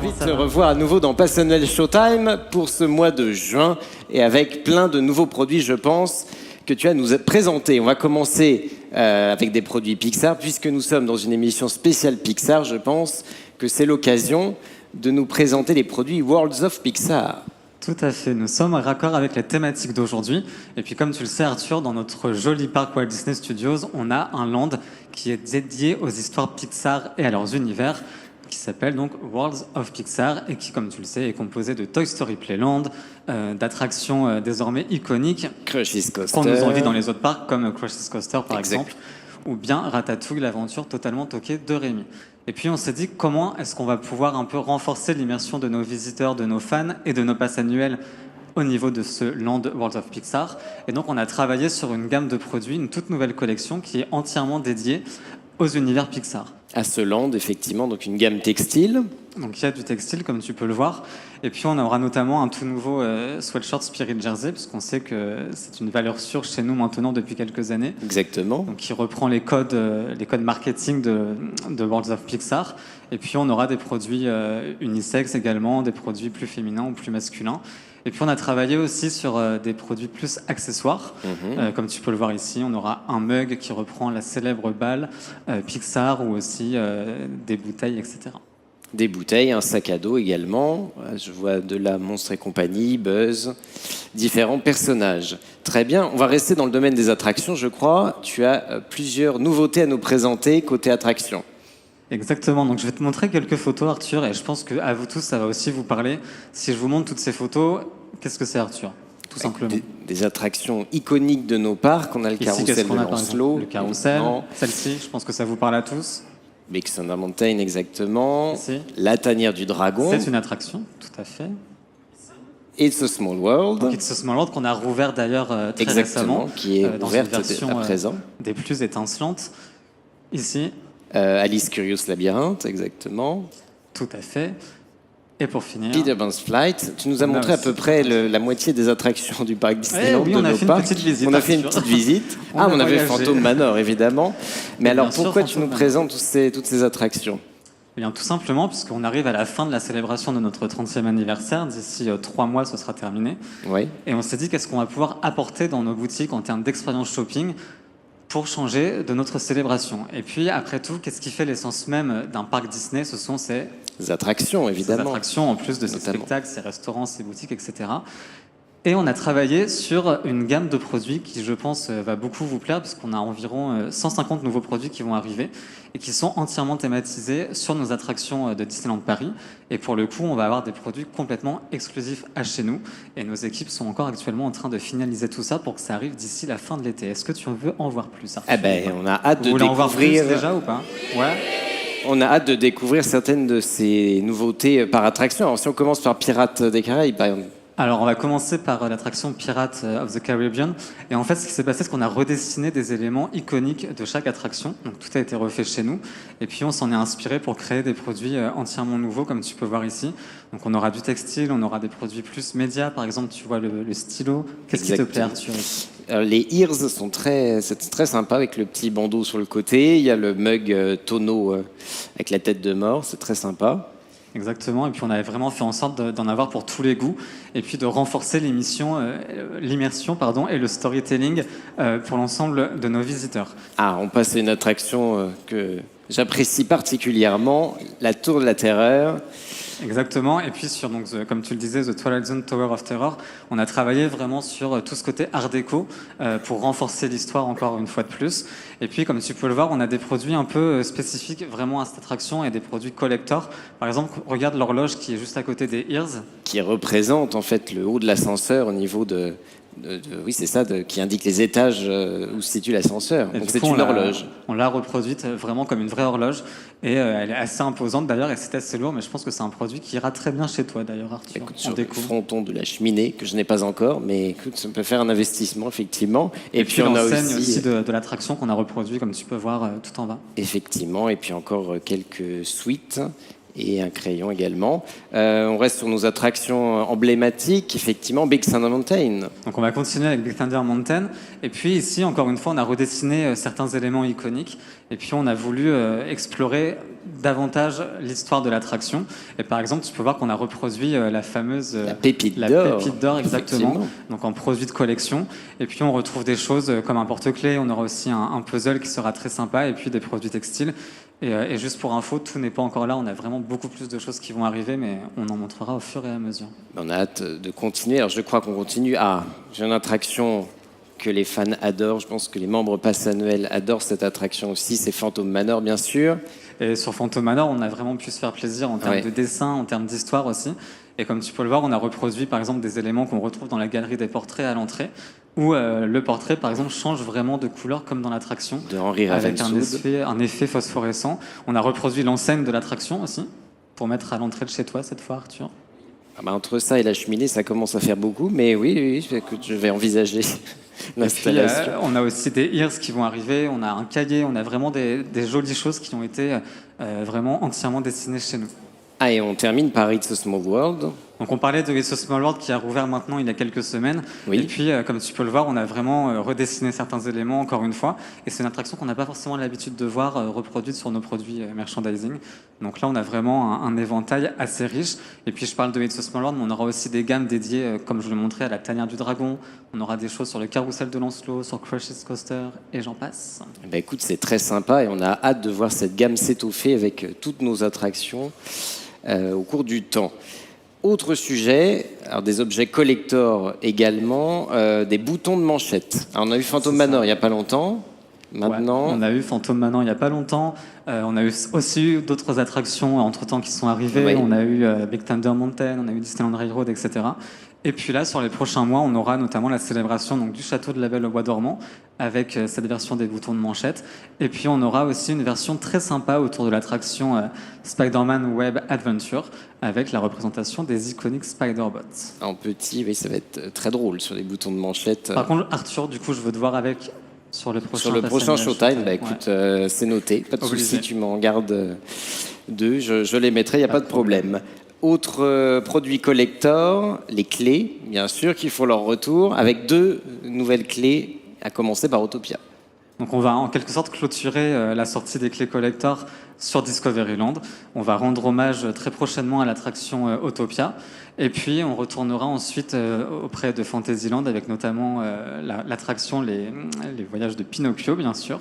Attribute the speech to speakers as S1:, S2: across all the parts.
S1: Ravi de te revoir à nouveau dans Passionnel Showtime pour ce mois de juin et avec plein de nouveaux produits, je pense, que tu as nous présenter. On va commencer avec des produits Pixar, puisque nous sommes dans une émission spéciale Pixar. Je pense que c'est l'occasion de nous présenter les produits Worlds of Pixar.
S2: Tout à fait, nous sommes en raccord avec la thématique d'aujourd'hui. Et puis comme tu le sais Arthur, dans notre joli parc Walt Disney Studios, on a un land qui est dédié aux histoires Pixar et à leurs univers, qui s'appelle donc Worlds of Pixar et qui, comme tu le sais, est composé de Toy Story Playland, d'attractions désormais iconiques
S1: Crush's Coaster.
S2: qu'on nous envie dans les autres parcs, comme Crush's Coaster par exemple, ou bien Ratatouille, l'aventure totalement toquée de Rémi. Et puis on s'est dit comment est-ce qu'on va pouvoir un peu renforcer l'immersion de nos visiteurs, de nos fans et de nos passes annuelles au niveau de ce Land World of Pixar. Et donc on a travaillé sur une gamme de produits, une toute nouvelle collection qui est entièrement dédiée aux univers Pixar.
S1: À ce land, effectivement, donc une gamme textile.
S2: Donc il y a du textile, comme tu peux le voir. Et puis on aura notamment un tout nouveau sweatshirt Spirit Jersey, puisqu'on sait que c'est une valeur sûre chez nous maintenant depuis quelques années.
S1: Exactement.
S2: Donc qui reprend les codes marketing de Worlds of Pixar. Et puis on aura des produits unisex également, des produits plus féminins ou plus masculins. Et puis on a travaillé aussi sur des produits plus accessoires. Comme tu peux le voir ici, on aura un mug qui reprend la célèbre balle Pixar ou aussi des bouteilles, etc.
S1: Des bouteilles, un sac à dos également. Je vois de la Monstres et compagnie, Buzz, différents personnages. Très bien, on va rester dans le domaine des attractions, je crois. Tu as plusieurs nouveautés à nous présenter côté attractions.
S2: Exactement, donc je vais te montrer quelques photos Arthur et je pense qu'à vous tous ça va aussi vous parler. Si je vous montre toutes ces photos, qu'est-ce que c'est Arthur? Tout simplement.
S1: Des attractions iconiques de nos parcs. On a le carrousel de Lancelot.
S2: Le carrousel, celle-ci, je pense que ça vous parle à tous.
S1: Big Thunder Mountain, exactement.
S2: Ici.
S1: La tanière du dragon.
S2: C'est une attraction, tout à fait.
S1: It's a Small World.
S2: Donc It's a Small World qu'on a rouvert d'ailleurs très récemment.
S1: Qui est
S2: dans
S1: ouverte
S2: une version,
S1: à présent.
S2: Des plus étincelantes. Ici.
S1: Alice Curious Labyrinthe, exactement.
S2: Tout à fait. Et pour finir...
S1: Peter Pan's Flight. Tu nous as montré à peu près la moitié des attractions du parc Disneyland.
S2: Oui, on a fait une petite visite.
S1: On a fait une petite visite. On avait Phantom Manor, évidemment. Mais alors, pourquoi tu nous présentes toutes ces attractions ?
S2: Eh bien, tout simplement, puisqu'on arrive à la fin de la célébration de notre 30e anniversaire. D'ici 3 mois, ce sera terminé.
S1: Oui.
S2: Et on s'est dit, qu'est-ce qu'on va pouvoir apporter dans nos boutiques en termes d'expérience shopping pour changer de notre célébration. Et puis, après tout, qu'est-ce qui fait l'essence même d'un parc Disney? Ce sont ces
S1: attractions, évidemment.
S2: Ces attractions, en plus de ces spectacles, ces restaurants, ces boutiques, etc. Et on a travaillé sur une gamme de produits qui, je pense, va beaucoup vous plaire, puisqu'on a environ 150 nouveaux produits qui vont arriver et qui sont entièrement thématisés sur nos attractions de Disneyland Paris. Et pour le coup, on va avoir des produits complètement exclusifs à chez nous. Et nos équipes sont encore actuellement en train de finaliser tout ça pour que ça arrive d'ici la fin de l'été. Est-ce que tu veux en voir plus, Arthur?
S1: On a hâte de découvrir.
S2: Vous voulez en voir plus déjà ou pas? Ouais.
S1: On a hâte de découvrir certaines de ces nouveautés par attraction. Alors, si on commence par Pirates des Caraïbes, par exemple.
S2: Alors, on va commencer par l'attraction Pirates of the Caribbean. Et en fait, ce qui s'est passé, c'est qu'on a redessiné des éléments iconiques de chaque attraction. Donc, tout a été refait chez nous. Et puis, on s'en est inspiré pour créer des produits entièrement nouveaux, comme tu peux voir ici. Donc, on aura du textile, on aura des produits plus médias. Par exemple, tu vois le stylo. Qu'est-ce qui te plaît, Arthur?
S1: Les ears sont c'est très sympa avec le petit bandeau sur le côté. Il y a le mug tonneau avec la tête de mort. C'est très sympa.
S2: Exactement, et puis on avait vraiment fait en sorte d'en avoir pour tous les goûts, et puis de renforcer l'immersion et le storytelling pour l'ensemble de nos visiteurs.
S1: On passe à une attraction que j'apprécie particulièrement, la Tour de la Terreur.
S2: Exactement, et puis comme tu le disais, The Twilight Zone Tower of Terror, on a travaillé vraiment sur tout ce côté art déco pour renforcer l'histoire encore une fois de plus. Et puis comme tu peux le voir, on a des produits un peu spécifiques vraiment à cette attraction et des produits collector. Par exemple, regarde l'horloge qui est juste à côté des ears. Qui
S1: représente en fait le haut de l'ascenseur au niveau oui, c'est ça, qui indique les étages où se situe l'ascenseur. Donc c'est une horloge.
S2: On l'a reproduite vraiment comme une vraie horloge. Et elle est assez imposante d'ailleurs, et c'est assez lourd, mais je pense que c'est un produit qui ira très bien chez toi d'ailleurs, Arthur.
S1: Écoute, sur le fronton de la cheminée, que je n'ai pas encore, mais écoute, ça peut faire un investissement, effectivement.
S2: Et puis on a aussi de l'attraction qu'on a reproduit, comme tu peux voir tout en bas.
S1: Effectivement, et puis encore quelques suites. et un crayon également. On reste sur nos attractions emblématiques, effectivement, Big Thunder Mountain.
S2: Donc on va continuer avec Big Thunder Mountain. Et puis ici, encore une fois, on a redessiné certains éléments iconiques. Et puis on a voulu explorer davantage l'histoire de l'attraction. Et par exemple, tu peux voir qu'on a reproduit la fameuse...
S1: la pépite d'or.
S2: La pépite d'or, exactement. Donc en produit de collection. Et puis on retrouve des choses comme un porte-clés. On aura aussi un puzzle qui sera très sympa. Et puis des produits textiles. Et juste pour info, tout n'est pas encore là. On a vraiment beaucoup plus de choses qui vont arriver, mais on en montrera au fur et à mesure.
S1: On a hâte de continuer. Alors je crois qu'on continue. Ah, j'ai une attraction que les fans adorent. Je pense que les membres pass annuels adorent cette attraction aussi. C'est Phantom Manor, bien sûr.
S2: Et sur Phantom Manor, on a vraiment pu se faire plaisir en termes de dessin, en termes d'histoire aussi. Et comme tu peux le voir, on a reproduit par exemple des éléments qu'on retrouve dans la galerie des portraits à l'entrée, où le portrait par exemple change vraiment de couleur comme dans l'attraction,
S1: de Henry
S2: avec
S1: Ravenswood.
S2: un effet phosphorescent. On a reproduit l'enseigne de l'attraction aussi, pour mettre à l'entrée de chez toi cette fois, Arthur.
S1: Ah bah entre ça et la cheminée, ça commence à faire beaucoup, mais oui, je vais envisager l'installation.
S2: On a aussi des ears qui vont arriver, on a un cahier, on a vraiment des jolies choses qui ont été vraiment entièrement dessinées chez nous.
S1: Ah, et on termine par It's a Small World.
S2: Donc on parlait de It's a Small World qui a rouvert maintenant il y a quelques semaines.
S1: Oui.
S2: Et puis, comme tu peux le voir, on a vraiment redessiné certains éléments encore une fois. Et c'est une attraction qu'on n'a pas forcément l'habitude de voir reproduite sur nos produits merchandising. Donc là, on a vraiment un éventail assez riche. Et puis je parle de It's a Small World, mais on aura aussi des gammes dédiées, comme je l'ai montré, à la tanière du dragon. On aura des choses sur le carrousel de Lancelot, sur Crush's Coaster, et j'en passe.
S1: Ben écoute, c'est très sympa et on a hâte de voir cette gamme s'étoffer avec toutes nos attractions au cours du temps. Autre sujet, alors des objets collector également, des boutons de manchette. Alors on a eu Phantom Manor il n'y a pas longtemps. Maintenant,
S2: on a eu Phantom Manor il n'y a pas longtemps. On a aussi eu d'autres attractions entre-temps qui sont arrivées.
S1: Oui.
S2: On a eu Big Thunder Mountain, on a eu Disneyland Railroad, etc. Et puis là, sur les prochains mois, on aura notamment la célébration donc, du château de la Belle au Bois dormant, avec cette version des boutons de manchette. Et puis on aura aussi une version très sympa autour de l'attraction Spider-Man Web Adventure, avec la représentation des iconiques Spider-Bots.
S1: en petit, oui, ça va être très drôle sur les boutons de manchette.
S2: Par contre, Arthur, du coup, je veux te voir avec sur le prochain
S1: Showtime, bah écoute, c'est noté, pas de souci, tu m'en gardes deux, je les mettrai, il n'y a pas de problème. Autre produit collector, les clés, bien sûr, qui font leur retour, avec deux nouvelles clés, à commencer par Autopia.
S2: Donc on va en quelque sorte clôturer la sortie des clés collector sur Discoveryland. On va rendre hommage très prochainement à l'attraction Autopia. Et puis on retournera ensuite auprès de Fantasyland avec notamment l'attraction les voyages de Pinocchio, bien sûr,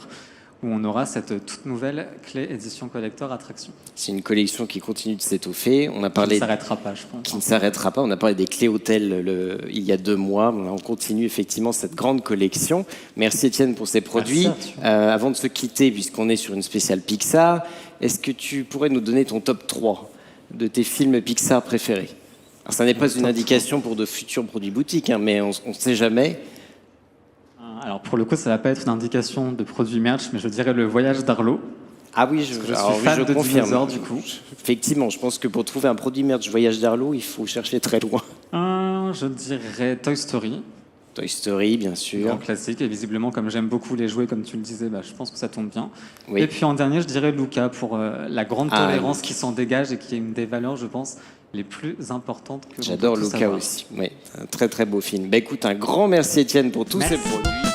S2: où on aura cette toute nouvelle clé édition collector attraction.
S1: C'est une collection qui continue de s'étoffer. On a parlé
S2: qui ne s'arrêtera pas, je pense.
S1: Qui ne s'arrêtera pas. On a parlé des clés hôtels il y a 2 mois. On continue effectivement cette grande collection. Merci Étienne pour ces produits. Avant de se quitter, puisqu'on est sur une spéciale Pixar, est-ce que tu pourrais nous donner ton top 3 de tes films Pixar préférés? Alors, ça n'est pas une indication pour de futurs produits boutiques, hein, mais on ne sait jamais.
S2: Alors pour le coup, ça va pas être une indication de produit merch, mais je dirais le voyage d'Arlo.
S1: Ah oui,
S2: je suis fan de
S1: confirme.
S2: dinosaures du coup.
S1: Effectivement, je pense que pour trouver un produit merch voyage d'Arlo, il faut chercher très loin.
S2: Je dirais Toy Story.
S1: Toy Story, bien sûr.
S2: Grand classique, et visiblement, comme j'aime beaucoup les jouets, comme tu le disais, je pense que ça tombe bien.
S1: Oui.
S2: Et puis en dernier, je dirais Luca, pour la grande tolérance qui s'en dégage et qui est une des valeurs, je pense, les plus importantes que
S1: J'adore Luca aussi. Oui, un très très beau film. Écoute, un grand merci Étienne pour tous ces produits.